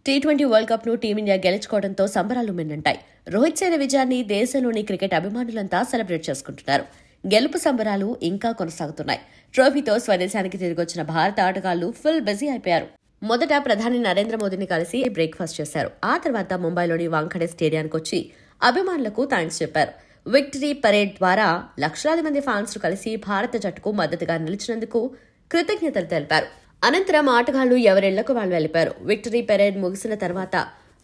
T20 world cup ను team India గెలుచుకోవడంతో సంబరాలు మిన్నంటాయి. రోహిత్ శర్మ విజయాన్ని దేశంలోని క్రికెట్ అభిమానులంతా సెలబ్రేట్ చేసుకుంటున్నారు. గెలుపు సంబరాలు ఇంకా కొనసాగుతున్నాయి. ట్రోఫీతో స్వదేశానికి తిరిగొచ్చిన భారత ఆటగాళ్లు ఫుల్ బిజీ అయిపోయారు. మొదట ప్రధాని నరేంద్ర మోదీని కలిసి బ్రేక్ఫాస్ట్ చేశారు. ఆ తర్వాత ముంబైలోని వాంఖడే స్టేడియానికి వచ్చి అభిమానులకు థాంక్స్ చెప్పారు. విక్టరీ పరేడ్ ద్వారా లక్షలాది మంది ఫ్యాన్స్ కలిసి భారత జట్టుకు మద్దతుగా నిలిచినందుకు కృతజ్ఞతలు తెలిపారు. అనంతరం ఆటగాళ్లు ఎవరిళ్లకు వాళ్ళు వెళ్లిపారు. విక్టరీ పెరేడ్ ముగిసిన తర్వాత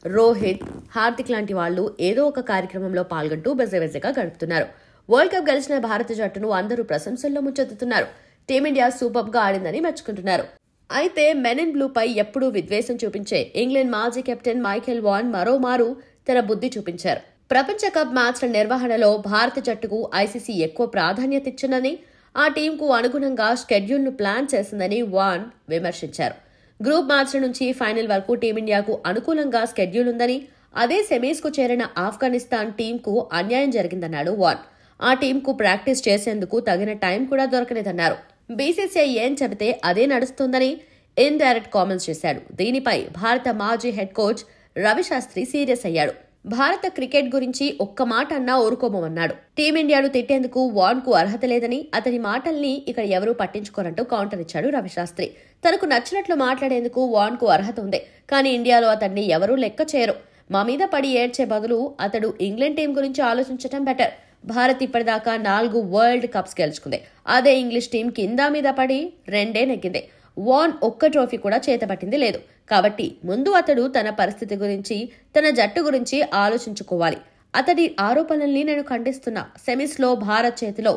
రోహిత్, హార్దిక్ లాంటి వాళ్లు ఏదో ఒక కార్యక్రమంలో పాల్గొంటూ బిజీగా గడుపుతున్నారు. వరల్డ్ కప్ గెలిచిన భారత జట్టును అందరూ ప్రశంసల్లో ముంచెత్తుతున్నారు. టీమిండియా సూపర్ గా ఆడిందని మెచ్చుకుంటున్నారు. అయితే మెన్ ఇన్ బ్లూ పై ఎప్పుడూ విద్వేషం చూపించే ఇంగ్లాండ్ మాజీ కెప్టెన్ మైఖేల్ వాన్ మరోమారు తన బుద్ధి చూపించారు. ప్రపంచ కప్ మ్యాచ్ల నిర్వహణలో భారత జట్టుకు ఐసీసీ ఎక్కువ ప్రాధాన్యత ఇచ్చిందని, ఆ టీంకు అనుగుణంగా షెడ్యూల్ ను ప్లాన్ చేసిందని వాన్ విమర్శించారు. గ్రూప్ మ్యాచ్ల నుంచి ఫైనల్ వరకు టీమిండియాకు అనుకూలంగా షెడ్యూల్ ఉందని, అదే సెమీస్ కు చేరిన ఆఫ్ఘనిస్తాన్ టీంకు అన్యాయం జరిగిందన్నాడు వాన్. ఆ టీంకు ప్రాక్టీస్ చేసేందుకు తగిన టైం కూడా దొరకలేదన్నారు. బీసీసీఐ ఏం చెబితే అదే నడుస్తోందని ఇండైరెక్ట్ కామెంట్స్ చేశాడు. దీనిపై భారత మాజీ హెడ్ కోచ్ రవిశాస్త్రి సీరియస్ అయ్యాడు. భారత క్రికెట్ గురించి ఒక్క మాట అన్నా ఊరుకోమన్నాడు. టీమిండియాను తిట్టేందుకు వాన్ కు అర్హత లేదని, అతని మాటల్ని ఇక్కడ ఎవరూ పట్టించుకోరంటూ కౌంటర్ ఇచ్చాడు రవిశాస్త్రి. తనకు నచ్చినట్లు మాట్లాడేందుకు వాన్ కు అర్హత ఉంది, కానీ ఇండియాలో అతన్ని ఎవరూ లెక్క చేయరు. మా మీద పడి ఏడ్చే బదులు అతడు ఇంగ్లాండ్ టీం గురించి ఆలోచించడం బెటర్. భారత్ ఇప్పటిదాకా 4 వరల్డ్ కప్స్ గెలుచుకుంది. అదే ఇంగ్లీష్ టీం కింద మీద పడి 2 నెగ్గింది. వాన్ ఒక్క ట్రోఫీ కూడా చేతపట్టింది లేదు. కాబట్టి ముందు అతడు తన పరిస్థితి గురించి, తన జట్టు గురించి ఆలోచించుకోవాలి. అతడి ఆరోపణల్ని నేను ఖండిస్తున్నా. సెమీస్ లో భారత్ చేతిలో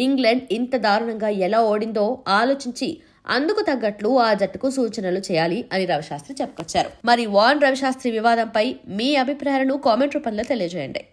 ఇంగ్లాండ్ ఇంత దారుణంగా ఎలా ఓడిందో ఆలోచించి అందుకు తగ్గట్లు ఆ జట్టుకు సూచనలు చేయాలి అని రవిశాస్త్రి చెప్పుకొచ్చారు. మరి వాన్ రవిశాస్త్రి వివాదంపై మీ అభిప్రాయాలను కామెంట్ రూపంలో తెలియజేయండి.